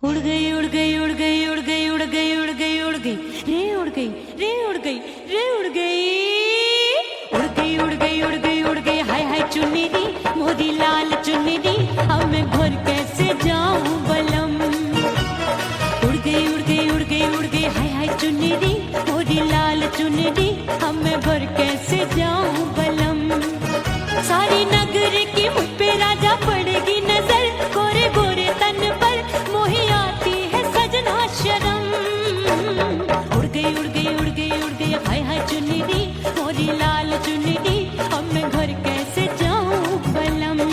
उड़ गई उड़ गई उड़ गई उड़ गई उड़ गई उड़ गई उड़ गई रे उड़ गई रे उड़ गई रे उड़ गई उड़ गई उड़ गई उड़ गई उड़ गई हाय हाय चुन्नी दी मोदी लाल चुन्नी दी अब मैं घर कैसे जाऊं बलम। उड़ गई उड़ गई उड़ गई उड़ गई हाय हाय चुन्नी दी मोदी लाल चुन्नी दी अब मैं घर कैसे जाऊं बलम। सारी नगर की मुझ पे राजा पड़ेगी नजर गोरे गोरे तन पर मोही आती है सजना शर्म। उड़ गई उड़ गई उड़ गई उड़ गई हाय हाय चुन्नी दी मोरी लाल चुन्नी दी अब मैं घर कैसे जाऊं बलम।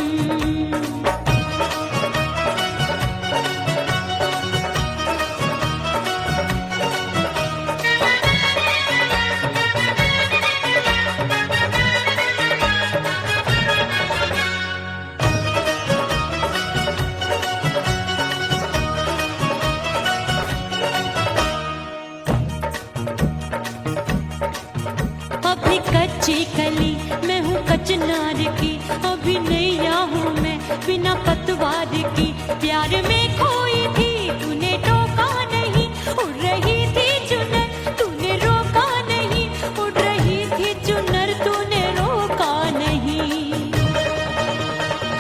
अभी कच्ची कली मैं हूँ कचनार की अभी नैया हूँ मैं बिना पतवार की प्यार में खोई थी तूने टोका नहीं उड़ रही थी चुनर तूने रोका नहीं उड़ रही थी चुनर तूने रोका नहीं।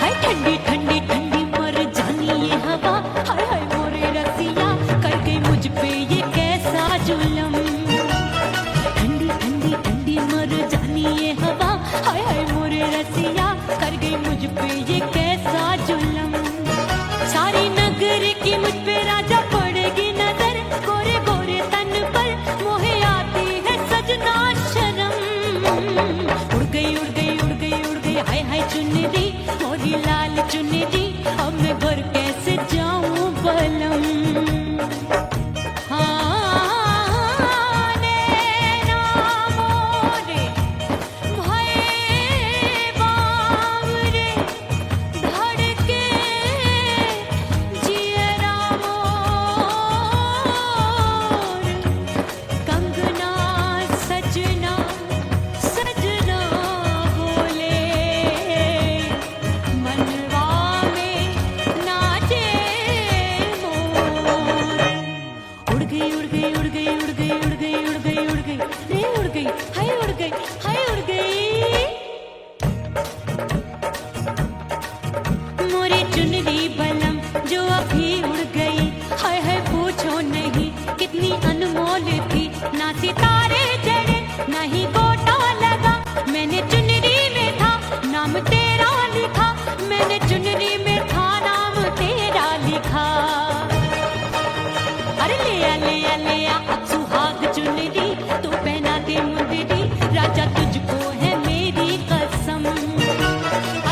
हाय ठंडी ठंडी ठंडी मर जानी ये हवा हाय हाय मोरे रसिया कर गई मुझ पे ये कैसा जुल्म। मर जानी ये हवा हाय हाय मोरे रसिया कर गई मुझ पे ये कैसा जुल्म। सारी नगर की मुझ पे राजा पड़ेगी नजर गोरे गोरे तन पर मोहे आती है सजना शर्म। उड़ गई उड़ गई उड़ गई उड़ गई हाय हाय चुन्नी दी मोरी लाल चुन्नी दी अब मैं घर कैसे जाऊं बलम। कितनी अनमोल थी ना सितारे चढ़े ना ही गोटा लगा मैंने चुनरी में था नाम तेरा लिखा मैंने चुनरी में था नाम तेरा लिखा। अरे ले आ अब सुहाग चुनरी तू पहना दे मुंदरी राजा तुझको है मेरी कसम।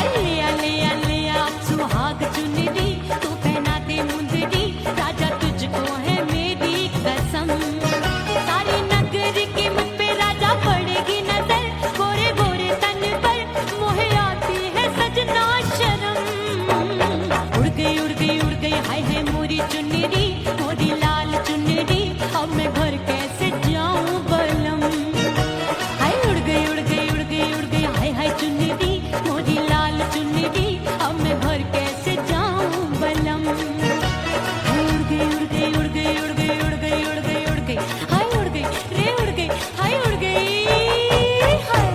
अरे ले आ अब सुहाग चुनरी तू पहना दे मुंदरी राजा तुझको है मेरी कसम। सारी नगर की मुझ पे राजा पड़ेगी नजर गोरे गोरे तन पर मोहे आती है सजना शर्म। उड़ गई उड़ गई उड़ गई हाय हाय मोरी चुन्नी मोरी लाल चुन्नी अब मैं घर कैसे जाऊं बलम। हाय उड़ गई उड़ गई उड़ गई उड़ गई हाय हाय चुन्नी मोरी लाल चुन्नी अब मैं घर कैसे जाऊं बलम। उड़ गई उड़ गई उड़ गई उड़ गई उड़ गई उड़ गई उड़ गई हाय उड़ गई रे उड़ गई हाय उड़ गई हाय।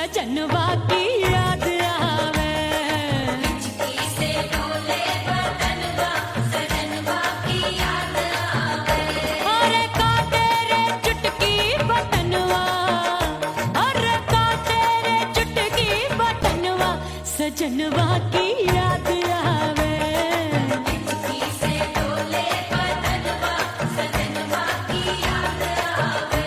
सजनवा की याद आवे। हिचकी से डोले बदनवा सजनवा की याद आवे। अरे का तेरे चुटकी बटनवा, अरे का तेरे चुटकी बटनवा सजनवा की याद आवे। हिचकी से डोले बदनवा सजनवा की याद आवे।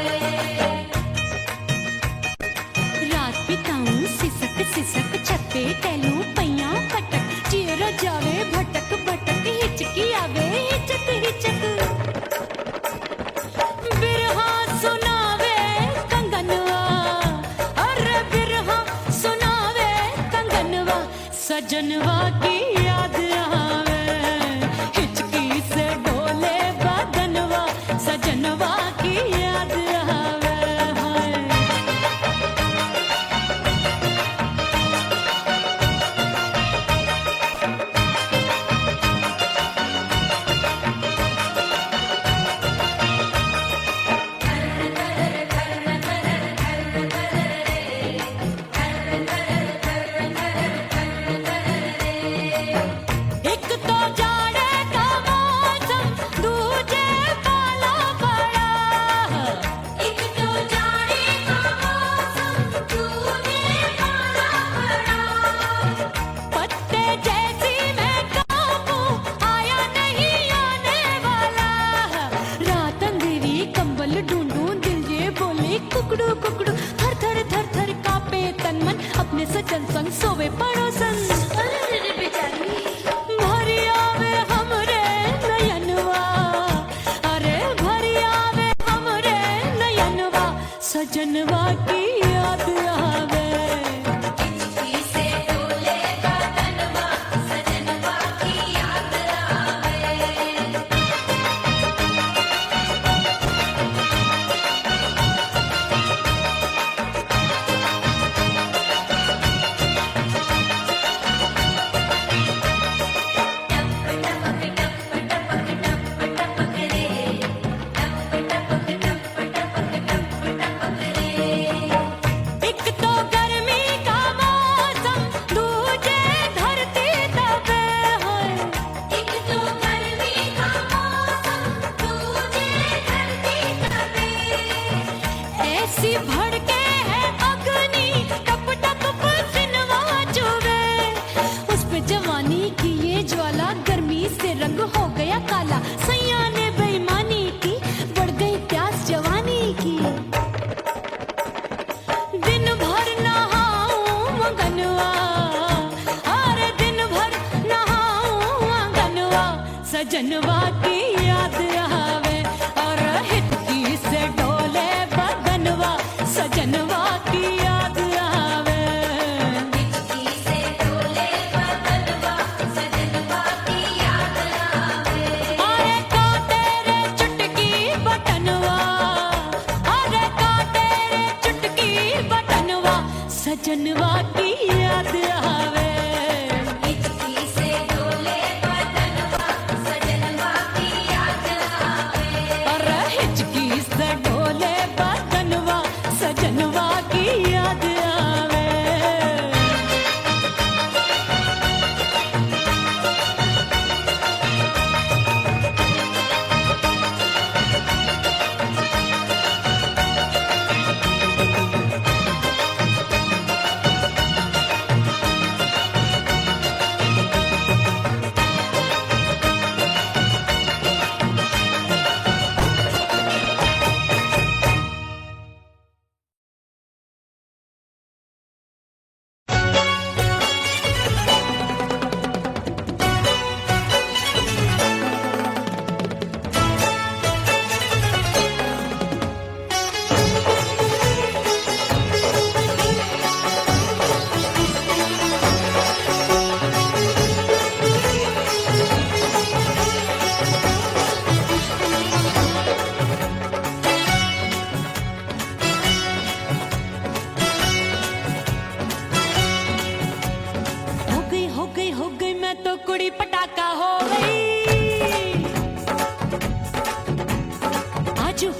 रात बिताऊं सिसक सिसक छत्ते टहलूं पैया पटक चेहरा जावे भटक भटक हिचकी आवे हिचक हिचक। बिरहा सुनावे कंगनवा, अरे बिरहा सुनावे कंगनवा सजनवा की याद आवे। हिचकी से डोले बदनवा सजनवा की याद आवे। हाय एक तो जाड़े का मौसम दूजे पाला पड़ा। एक तो जाड़े का मौसम दूजे पाला पड़ा। पत्ते जैसी मैं काबू आया नहीं आने वाला। रात अंधेरी कंबल ढूंढूं दिल ये बोले कुकड़ू कुकड़ू। थर थर थर थर कांपे तन मन अपने सजन संग सोवे पड़ोसन। भरी आवे हमरे नयनवा, अरे भरी आवे हमरे नयनवा सजनवा की याद आवे। हिचकी से डोले बदनवा सजनवा की याद आवे। एक तो गर्मी का मौसम दूजे धरती तपे है। एक तो गर्मी का मौसम दूजे धरती तपे। ऐसी भड़के है अग्नि टप टप पसीनवा चुभे। उस पे जवानी की ये ज्वाला गर्मी से रंग हो गया काला। सैया ने बेईमानी की बढ़ गई प्यास जवानी की। दिन भर नहाऊं आंगनवा, अरे दिन भर नहाऊं आंगनवा सजनवा की याद आवे। और हिचकी से डोले बदनवा सजनवा की याद आवे। हिचकी से डोले बदनवा सजनवा की याद आवे। अरे का तेरे चुटकी बटनवा, अरे का तेरे चुटकी बटनवा सजनवा की याद आवे। हिचकी से डोले बदनवा सजनवा की याद आवे। अरे हिचकी से डोले बदनवा सजनवा की याद आवे।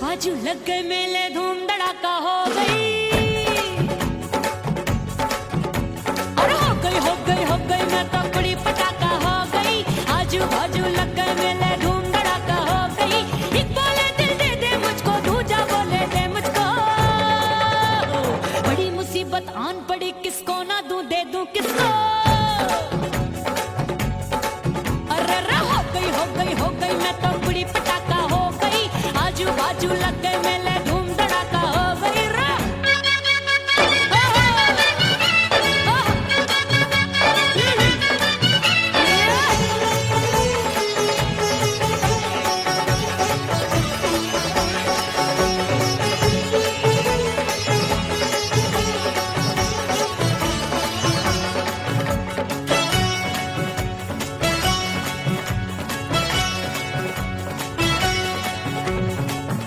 बाजू लग गए मेले धूम धड़ाका हो गई। बाजू लग गए मेले धूम धड़ाका हो गई। एक बोले दिल दे दे मुझको, दूजा बोले दे मुझको। बड़ी मुसीबत आन पड़ी, किसको ना दूं दे दूं किसको। अरे हो गई मैं तो बड़ी पटाखा हो गई। आजू बाजू लग गए मेले धूम धड़ाका हो गई रा।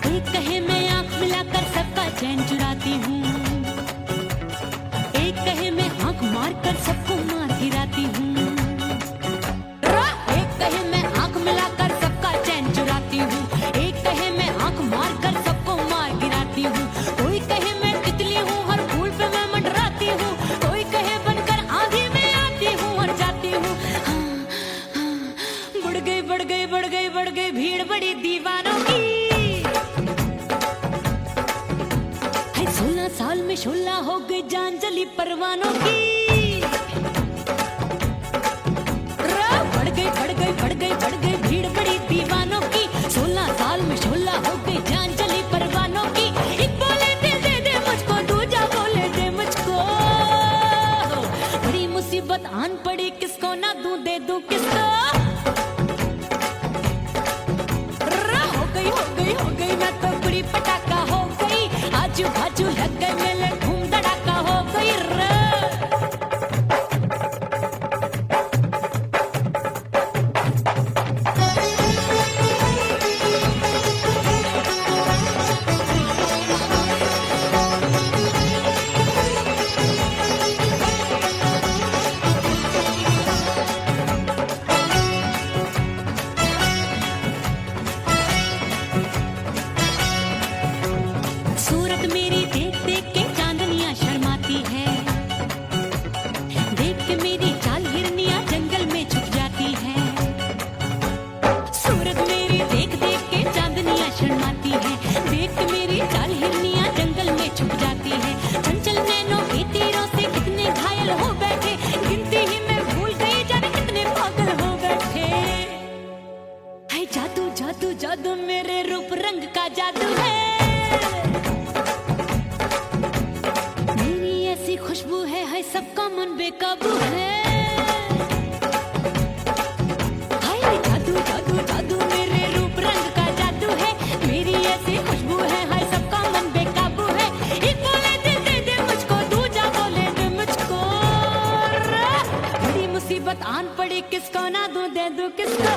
एक कहे मैं आंख मिलाकर सबका चैन चुराती हूँ, एक कहे मैं आंख मारकर सबको मार गिराती हूँ। एक कहे मैं आंख मिलाकर सबका चैन चुराती हूँ, एक कहे मैं आंख मारकर सबको मार गिराती हूँ। कोई कहे मैं तितली हूँ, हर फूल पे मैं मंडराती हूँ। कोई कहे बनकर आंधी में आती हूँ और जाती हूँ। बढ़ गई भीड़ बड़ी दीवानों की। 16 साल में शोला हो गई जान जली परवानों की। बढ़ गई भीड़ बड़ी दीवानों की। 16 साल में शोला हो गई जान जली परवानों की। एक बोले दिल दे दे मुझको, दूजा बोले दे मुझको। बड़ी मुसीबत आन पड़ी, किसको ना दूं दे दूं किसको। हो गई मैं तो बड़ी पटाखा हो गई। आजू बाजू लग गए मेले धूम धड़ाका हो गई रे। सूरत मेरी देख देख के चांदनियां शर्माती है। देख के मेरी चाल हिरनियां जंगल में छुप जाती है। सूरत मेरी देख देख के चांदनियां शर्माती है। देख के मेरी चाल हिरनियां जंगल में छुप जाती है। चंचल नैनों के तीरों से कितने घायल हो बैठे, गिनती ही मैं भूल गई जाने कितने पागल हो बैठे। है जादू जादू जादू मेरे रूप रंग का जादू है। खुशबू है सबका मन बेकाबू है। हाय जादू जादू जादू मेरे रूप रंग का जादू है। मेरी ऐसी खुशबू है, हाय सबका मन बेकाबू है। एक बोले दिल दे दे मुझको, दूजा बोले दे मुझको। बड़ी मुसीबत आन पड़ी, किसको ना दूं दे दूं किसको।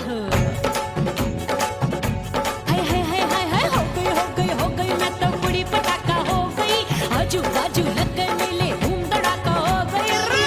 हो गई मैं तो बड़ी पटाखा हो गई। आजू बाजू लग गए मेले धूम धड़ाका हो गई रा।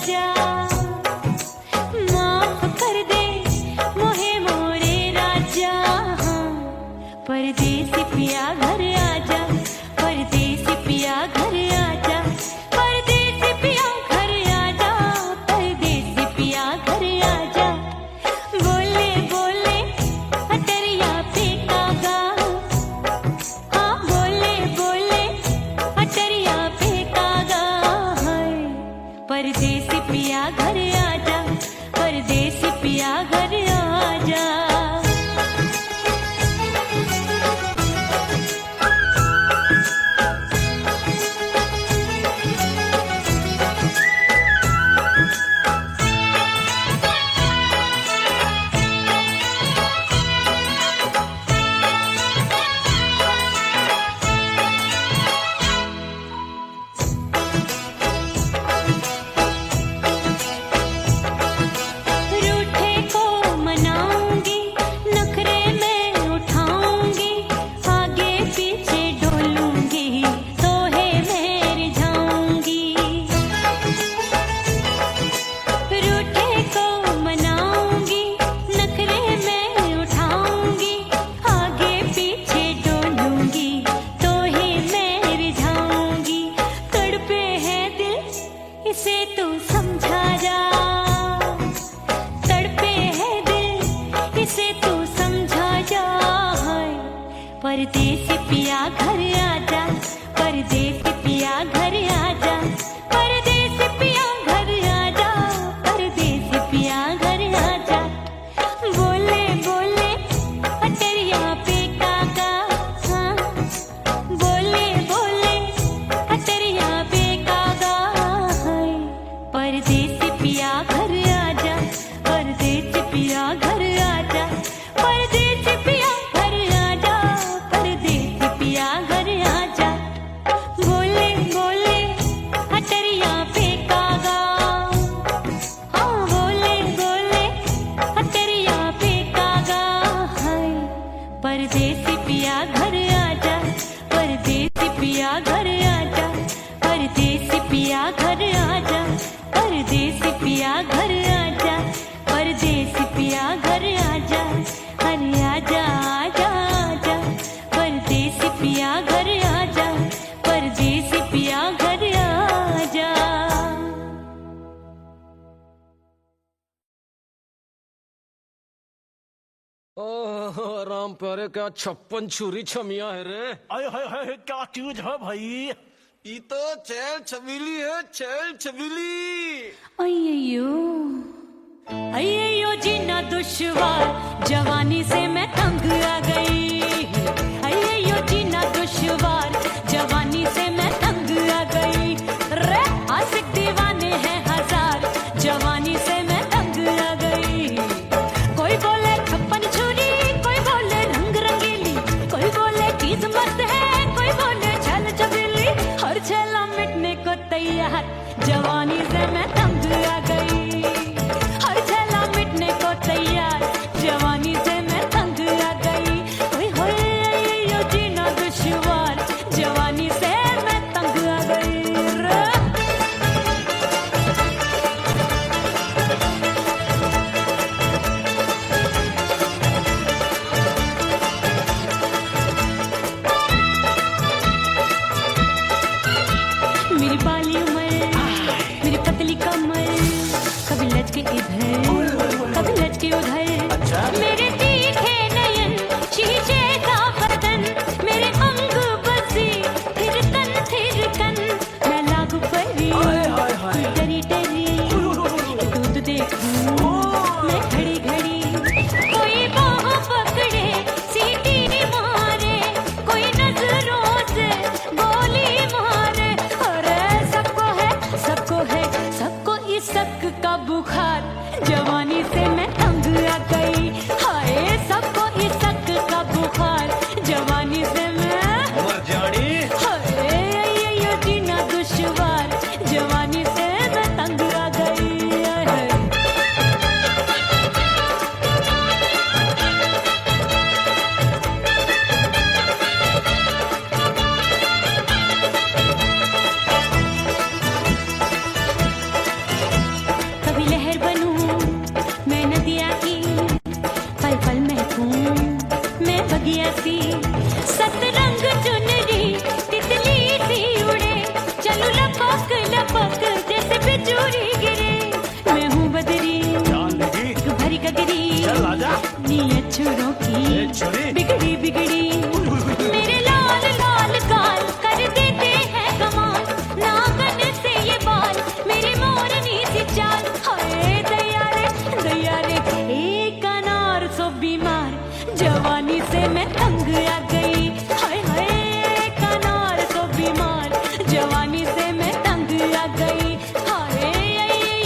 राजा माफ कर दे मोहे मोरे राजा परदेसी पिया घर आजा परदेसी पिया घर आजा परदेसी पिया घर आजा परदेसी पिया घर आजा बोले बोले अटरिया पे कागा हाँ बोले बोले अटरिया पे कागा है परदेसी पिया घर आजा परदेसी पिया घर आजा रूठे को मनाऊंगी नखरे में उठाऊंगी आगे पीछे डोलूंगी तो है मैं रिझाऊंगी रूठे को मनाऊंगी नखरे में उठाऊंगी आगे पीछे डोलूंगी तो है मैं रिझाऊंगी तड़पे है दिल इसे तू समझा जा तड़पे है दिल इसे तू समझा जा परदेसी पिया घर आजा परदेसी पिया घर आजा परदेसी पिया घर आजा परदेसी पिया घर आजा बोले बोले अटरिया पे काका हाँ बोले बोले अटरिया पे कागा है परदेसी पिया घर आजा परदेसी पिया घर आजा परदेसी पिया घर आजा परदेसी पिया घर आजा बोले बोले अटरिया पे कागा हाँ बोले बोले अटरिया पे कागा है परदेसी पिया घर आजा परदेसी पिया घर आजा परदेसी पिया घर आजा परदेसी पिया घर आजा परदेसी पिया घर आजा अरे आजा आजा आजा परदेसी पिया घर आजा परदेसी पिया घर आजा ओह राम प्यारे क्या 56 छुरी छमिया है रे। अरे हाय हाय क्या चीज है भाई। ये तो चैल छबीली है चैल छबीली। अय्यो अय्यो जीना दुश्वार जवानी से मैं तंग आ गई अय्यो जीना दुश्वार जवानी से मैं तंग आ गई रे आशिक दीवाने हैं हजार जवानी से मैं तंग आ गई कोई बोले 56 छुरी कोई बोले रंग रंगीली कोई बोले चीज मस्त है कोई बोले छल छबीली हर छला मिटने को तैयार जवानी से मैं तंग आ गई हर छला मिटने को तैयार जवानी से मैं तंग आ गई ओए होए यो जीना दुश्वार जवानी से मैं तंग आ गई रे। मेरी बाली उम्र मेरी पतली कमर चूरी गिरे, मैं हूँ बदरी जान लगी भरी गगरी, चल आजा नीयत छोरों की ए छोरी बिगड़ी बिगड़ी। मेरे लाल लाल गाल कर देते हैं कमाल, नागन से ये बाल मेरी मोरनी सी चाल। हाय दया रे एक अनार सो बीमार, जवानी से मैं तंग आ गई। हाय हाय एक अनार सो बीमार, जवानी से मैं तंग आ गई। हाय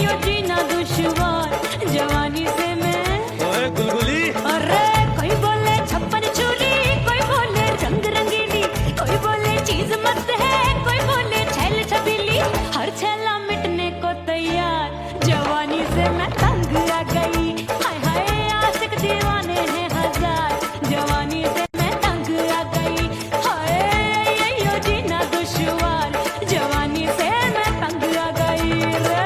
यो जीना दुश्वार, जवानी से मैं। ओए गुलगुली अरे कोई बोले छप्पन चूड़ी, कोई बोले रंग रंगीली, कोई बोले चीज मस्त है, कोई बोले छैल छबीली। हर छैला मिटने को तैयार, जवानी से मैं तंग आ गई। हाय हाय आशिक दीवाने हैं हजार, जवानी से मैं तंग आ गई। हाय यो जीना दुश्वार, जवानी से मैं तंग आ गई रे।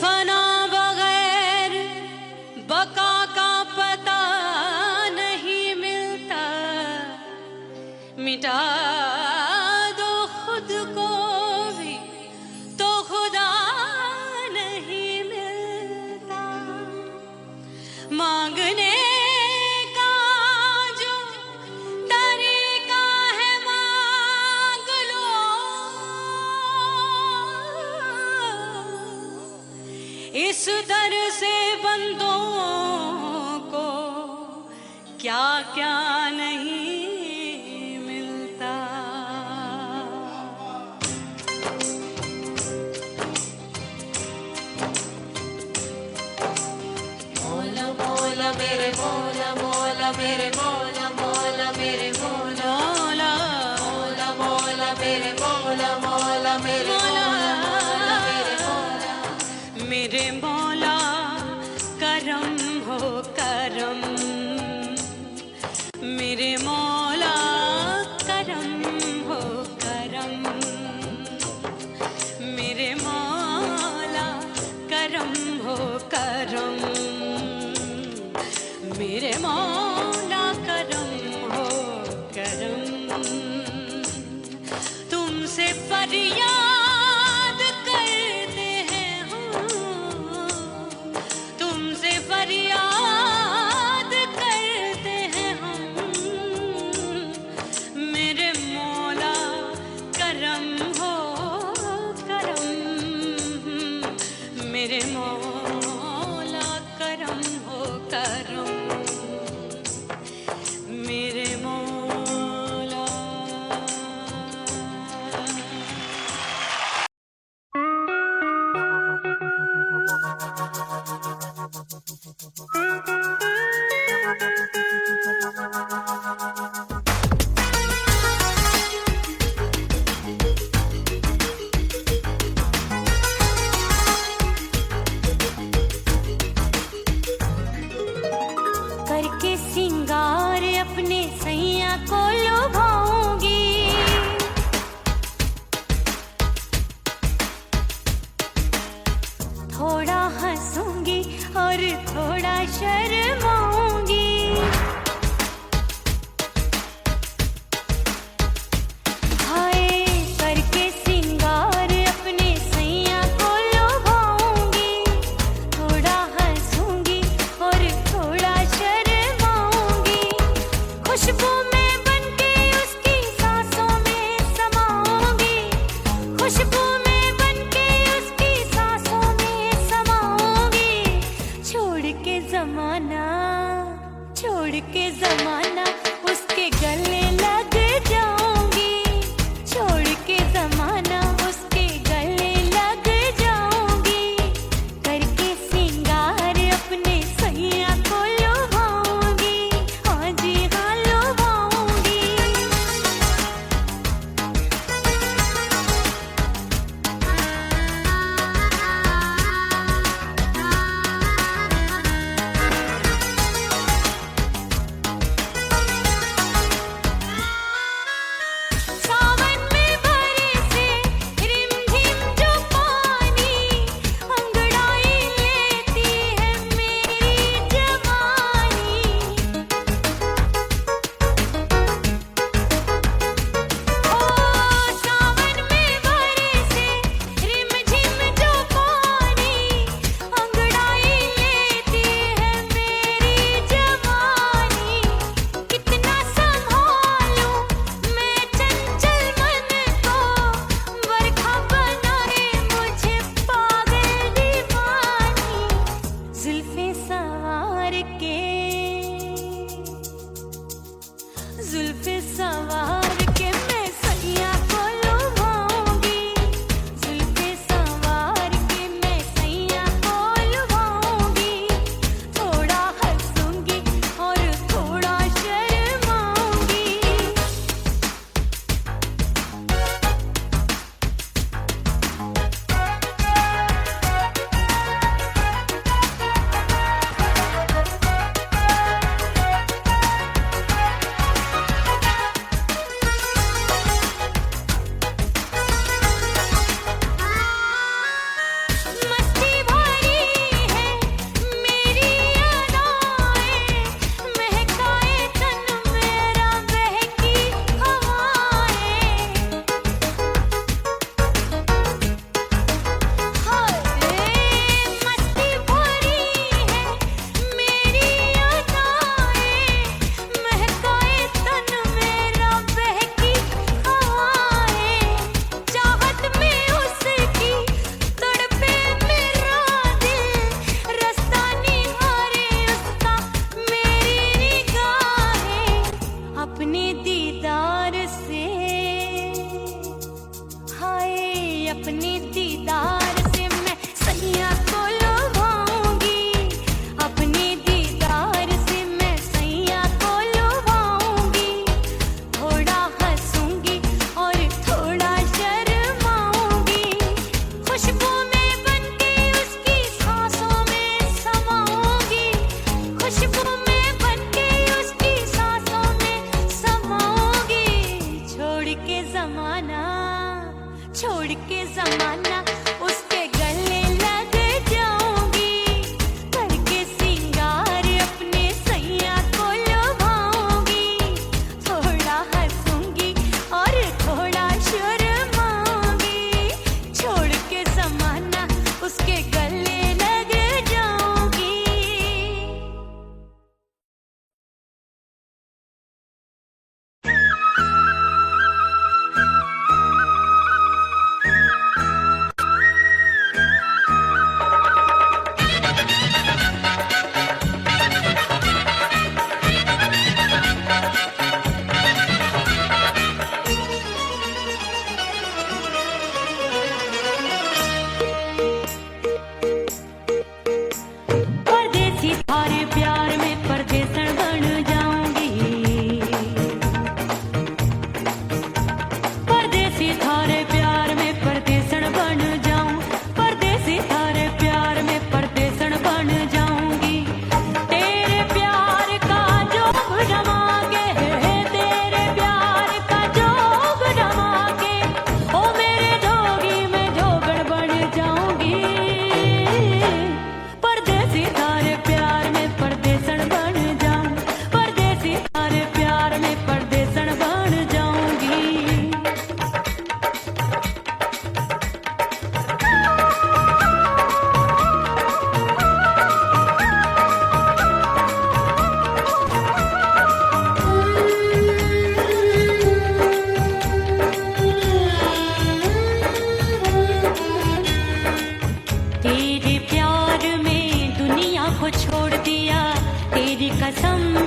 फना बगैर बका का पता नहीं मिलता, मिटा दो खुद को भी तो खुदा नहीं मिलता। मांगने का जो तरीका है मांग लो, इस दर से बंदों को क्या क्या नहीं मिलता। मौला मौला मेरे मौला मौला मेरे मौला मौला मेरे मौला मौला मौला मेरे मौला मौला मेरे मौला मेरे मौला मेरे मौला करम हो करम, मेरे मौला करम हो करम, मेरे मौला करम हो करम, मेरे मौला करम हो करम। तुमसे फरियाद करते हैं हम, तुमसे फरियाद करते हैं हम, मेरे मौला करम हो करम, मेरे मौला करम हो करम, मेरे मौला। करके सिंगार अपने सैया को लुभाऊंगी, थोड़ा हंसूंगी और थोड़ा शर्माऊंगी। हाय करके सिंगार अपने सैया को लुभाऊंगी, थोड़ा हंसूंगी और थोड़ा शर्माऊंगी। खुशबू में बनके उसकी सांसों में समाऊंगी, खुशबू में बनके उसकी सांसों में समाऊंगी। छोड़ के जमाना उसके गले लग जाऊंगी, छोड़ के जमाना उसके गले लग जाऊंगी। करके सिंगार अपने सैया को लुभाऊंगी,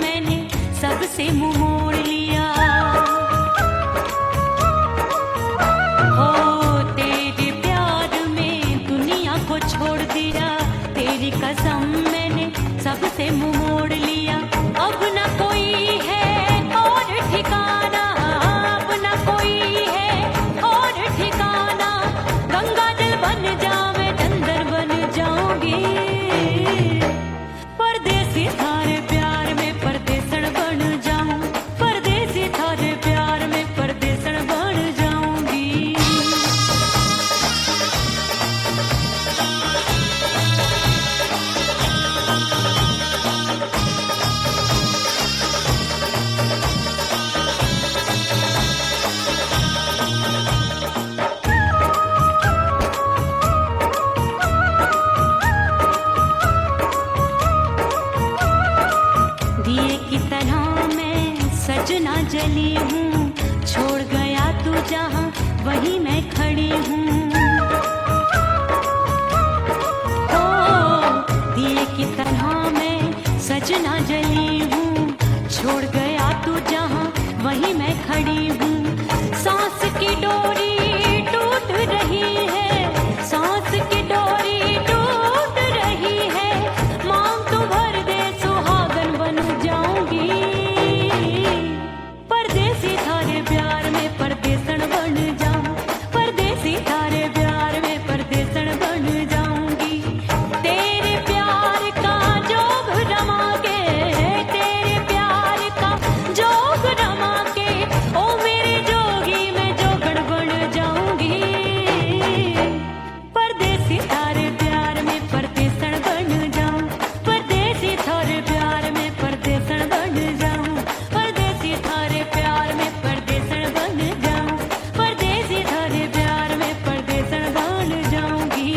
मैंने सबसे मुंह मोड़ लिया। हो तेरे प्यार में दुनिया को छोड़ दिया, तेरी कसम मैंने सबसे मुंह मोड़ लिया। अब न कोई है और ठिकाना, अब न कोई है और ठिकाना। गंगा जल बन जावे चंदन बन जाऊंगी, परदेसी थारे प्यार में परदेसण बन जाऊं, परदेसी थारे प्यार में परदेसण बन जाऊंगी। दिए की तरह मैं सजना जली हूँ, छोड़ गया तू जहाँ वहीं मैं खड़ी हूँ। ओ दिए की तरह मैं सजना जली हूँ, छोड़ गया तू जहाँ वहीं मैं खड़ी हूँ। सांस की डोरी टूट रही है, सांस की डोरी टूट रही है। मांग तू भर दे सुहागन बन जाऊंगी, परदेसी थारे प्यार में परदेसण बन जाऊं, परदेसी थारे प्यार में परदेसण बन जाऊंगी। तेरे प्यार का जोग रमा के, तेरे प्यार का जोग रमा के, ओ मेरे जोगी मैं जोगण बन जाऊंगी, परदेसी थारे प्यार में परदेसण बन जाऊं, परदेसी थारे प्यार में परदेसण बन जाऊं, परदेसी थारे प्यार में परदेसण बन जाऊं, परदेसी थारे प्यार में परदेसण बन जाऊंगी।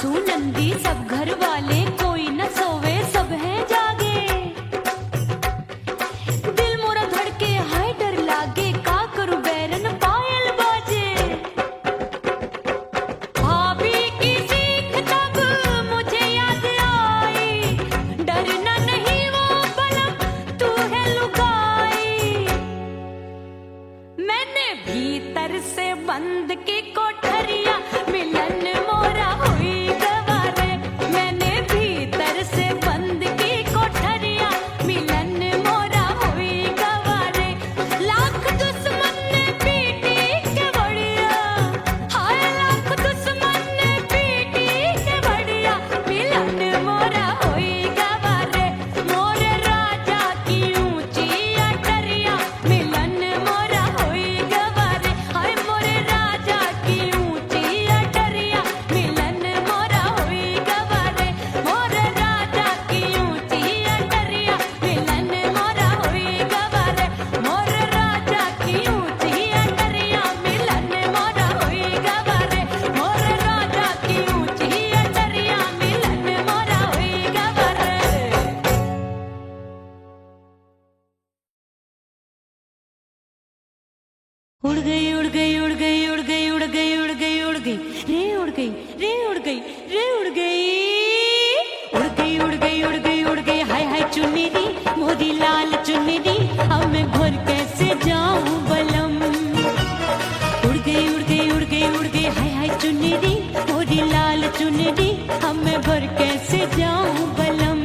सासू नंदी सब घर वाले, कोई न सोवे सब है जागे। दिल मोरा धड़के हाय डर लागे, का करूं बैरन पायल बाजे। भाभी की सीख तब मुझे याद आई, डरना नहीं वो बलम तू है लुगाई। मैंने भीतर से बंद की कोठरिया, मिलन मोरा हुई गवारे। मैंने भीतर से बंद की कोठरिया, मिलन मोरा हुई गवारे। लाख दुश्मन ने पीटी के बढ़िया, हाय लाख दुश्मन ने पीटी के बढ़िया, मिलन मोरा हुई गवारे। मोरे राजा की ऊंची अटरिया, मिलन मोरा हुई गवारे। हाय मोरे राजा की ऊंची अटरिया, मिलन मोरा हुई गवारे। मोरे राजा की ऊंची अटरिया, मिलन मोरा हुई गवारे। मोरे राजा की ऊंची अटरिया, मिलन मोरा हुई गवारे। मोरे राजा की ऊंची अटरिया, मिलन मोरा हुई गवारे। उड़ गई उड़ गई उड़ गई उड़ गई उड़ गई उड़ गई उड़ गई रे उड़ गई रे उड़ गई रे उड़ गई उड़ गई उड़ गई उड़ गई उड़ गई। हाय हाय चुन्नी दी मोदी लाल चुन्नी दी, अब मैं घर कैसे जाऊं बलम। उड़ गई उड़ गई उड़ गई उड़ गई हाय हाय चुन्नी दी मोदी लाल चुन्नी दी, अब मैं घर कैसे जाऊं बलम।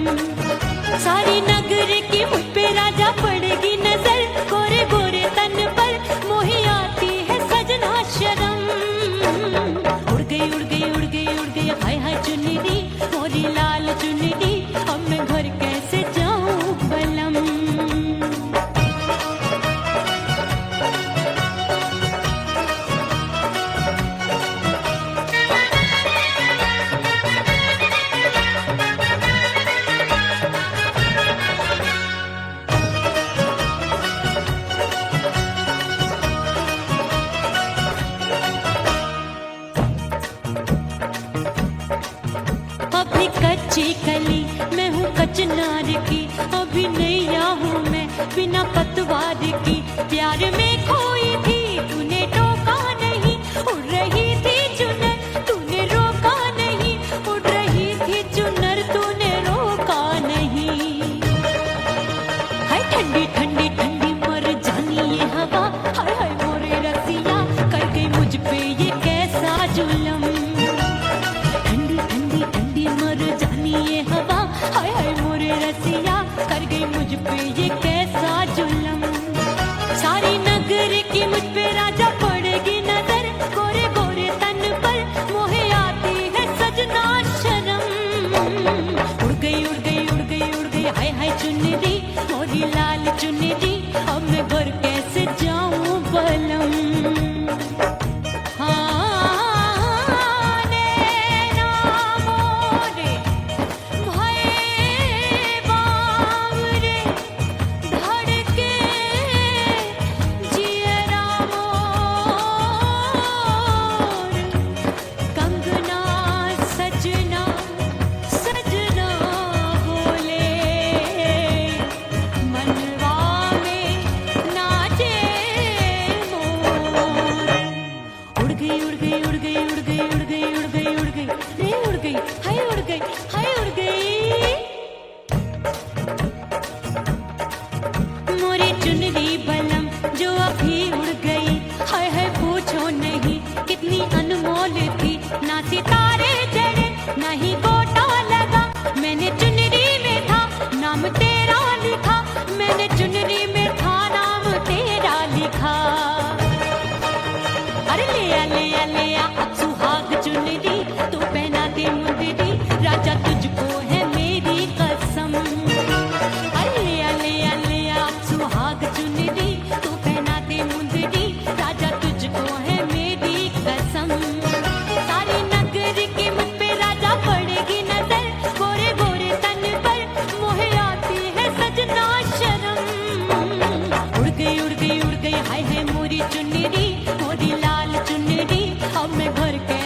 सारी नगर की मुझ पे राजा पड़ेगी नजर, गोरे गोरे तन पर मोही आती है सजना शर्म। उड़ गई उड़ गई उड़ गई उड़ गई हाय हाय चुन्नी दी मोरी लाल चुन्नी दी, अब मैं घर कैसे जाऊं बलम। अभी कच्ची कली मैं हूँ कचनार की, अभी नैया हूँ मैं बिना पतवार की। प्यार में खोई थी तूने टोका नहीं, उड़ रही थी चुनर तूने रोका नहीं। उड़ रही थी चुनर तूने रोका नहीं। हाय ठंडी ठंडी ठंडी मर जानी ये हवा, हाय हाय मोरे रसिया कर गई मुझ पे ये कैसा जुलम। ठंडी ठंडी ठंडी मर जानी ये हवा, हाय हाय मोरे रसिया कर गई मुझ पे ये कैसा जुलम। सारी नगर की मुझ पे राजा पड़ेगी नजर, गोरे गोरे तन पर मोहे आती है सजना शर्म। उड़ गई उड़ गई उड़ गई उड़ गई हाय हाय चुन्नी दी मोरी लाल चुन्नी दी, अब मैं घर कैसे जाऊं बलम। चुनरी बलम जो अभी उड़ गई, हाय हाय पूछो नहीं कितनी अनमोल थी। ना सितारे जड़े ना ही गोटा लगा, मैंने चुनरी में था नाम तेरा लिखा। मैंने चुनरी में था नाम तेरा लिखा। अरे ले आ सुहाग चुनरी तू पहना दे मुंदरी, राजा तुझको है मेरी कसम। अरे ले आ सुहाग चुनरी तू पहना दे मुंदरी, राजा तुझको है मेरी कसम। सारी नगर की मुझ पे राजा पड़ेगी नजर, गोरे गोरे तन पर मोहे आती है सजना शर्म। उड़ गई हाय हाय मोरी चुनरी मोरी लाल चुनरी, अब मैं घर के